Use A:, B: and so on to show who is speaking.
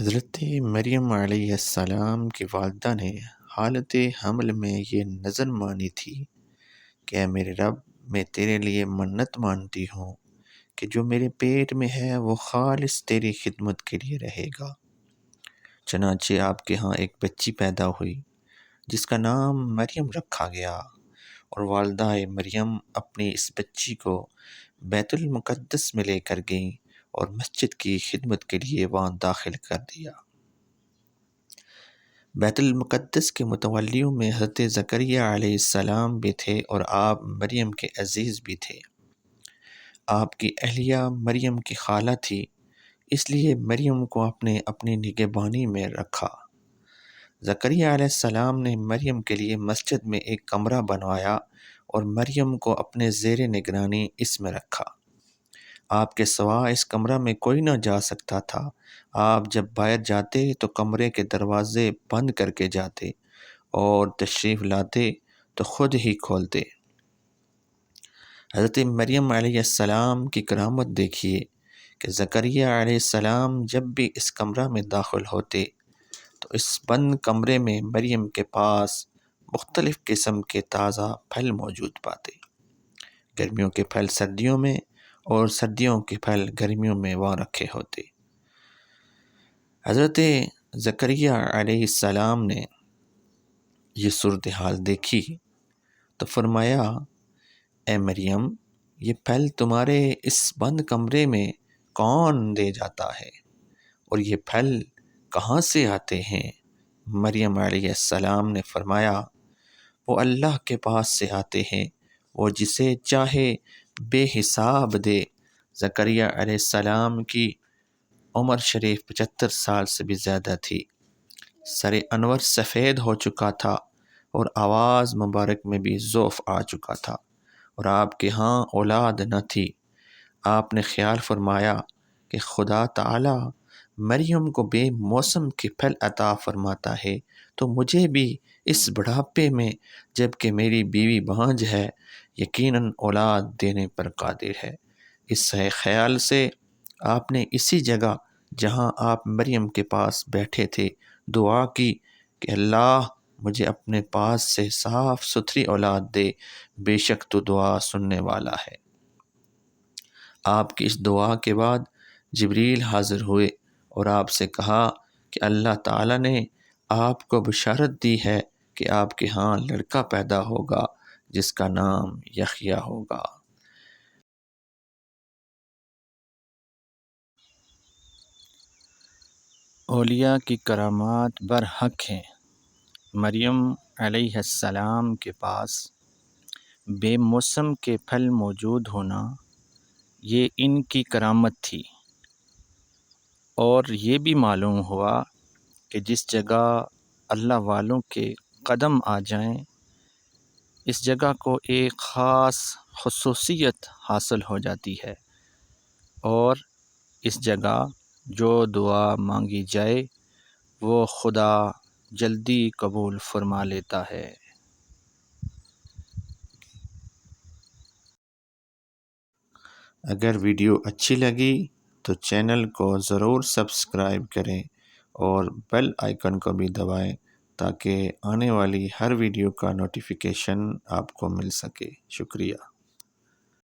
A: حضرت مریم علیہ السلام کی والدہ نے حالت حمل میں یہ نظر مانی تھی کہ اے میرے رب، میں تیرے لیے منت مانتی ہوں کہ جو میرے پیٹ میں ہے وہ خالص تیری خدمت کے لیے رہے گا۔ چنانچہ آپ کے ہاں ایک بچی پیدا ہوئی جس کا نام مریم رکھا گیا، اور والدہ مریم اپنی اس بچی کو بیت المقدس میں لے کر گئیں اور مسجد کی خدمت کے لیے وہاں داخل کر دیا۔ بیت المقدس کے متولیوں میں حضرت زکریا علیہ السلام بھی تھے اور آپ مریم کے عزیز بھی تھے۔ آپ کی اہلیہ مریم کی خالہ تھی، اس لیے مریم کو اپنی نگہبانی میں رکھا۔ زکریا علیہ السلام نے مریم کے لیے مسجد میں ایک کمرہ بنوایا اور مریم کو اپنے زیر نگرانی اس میں رکھا۔ آپ کے سوا اس کمرہ میں کوئی نہ جا سکتا تھا۔ آپ جب باہر جاتے تو کمرے کے دروازے بند کر کے جاتے اور تشریف لاتے تو خود ہی کھولتے۔ حضرت مریم علیہ السلام کی کرامت دیکھیے کہ زکریا علیہ السلام جب بھی اس کمرہ میں داخل ہوتے تو اس بند کمرے میں مریم کے پاس مختلف قسم کے تازہ پھل موجود پاتے۔ گرمیوں کے پھل سردیوں میں اور سردیوں کے پھل گرمیوں میں وہاں رکھے ہوتے۔ حضرت زکریا علیہ السلام نے یہ صورتحال دیکھی تو فرمایا، اے مریم، یہ پھل تمہارے اس بند کمرے میں کون دے جاتا ہے اور یہ پھل کہاں سے آتے ہیں؟ مریم علیہ السلام نے فرمایا، وہ اللہ کے پاس سے آتے ہیں، وہ جسے چاہے بے حساب دے۔ زکریا علیہ السلام کی عمر شریف 75 سال سے بھی زیادہ تھی، سر انور سفید ہو چکا تھا اور آواز مبارک میں بھی ضعف آ چکا تھا، اور آپ کے ہاں اولاد نہ تھی۔ آپ نے خیال فرمایا کہ خدا تعالی مریم کو بے موسم کے پھل عطا فرماتا ہے تو مجھے بھی اس بڑھاپے میں جب کہ میری بیوی بانجھ ہے یقیناً اولاد دینے پر قادر ہے۔ اس خیال سے آپ نے اسی جگہ جہاں آپ مریم کے پاس بیٹھے تھے دعا کی کہ اللہ مجھے اپنے پاس سے صاف ستھری اولاد دے، بے شک تو دعا سننے والا ہے۔ آپ کی اس دعا کے بعد جبریل حاضر ہوئے اور آپ سے کہا کہ اللہ تعالیٰ نے آپ کو بشارت دی ہے کہ آپ کے ہاں لڑکا پیدا ہوگا جس کا نام یحییٰ ہوگا۔ اولیاء کی کرامات برحق ہیں۔ مریم علیہ السلام کے پاس بے موسم کے پھل موجود ہونا یہ ان کی کرامت تھی، اور یہ بھی معلوم ہوا کہ جس جگہ اللہ والوں کے قدم آ جائیں اس جگہ کو ایک خاص خصوصیت حاصل ہو جاتی ہے، اور اس جگہ جو دعا مانگی جائے وہ خدا جلدی قبول فرما لیتا ہے۔ اگر ویڈیو اچھی لگی تو چینل کو ضرور سبسکرائب کریں اور بیل آئیکن کو بھی دبائیں تاکہ آنے والی ہر ویڈیو کا نوٹیفیکیشن آپ کو مل سکے۔ شکریہ۔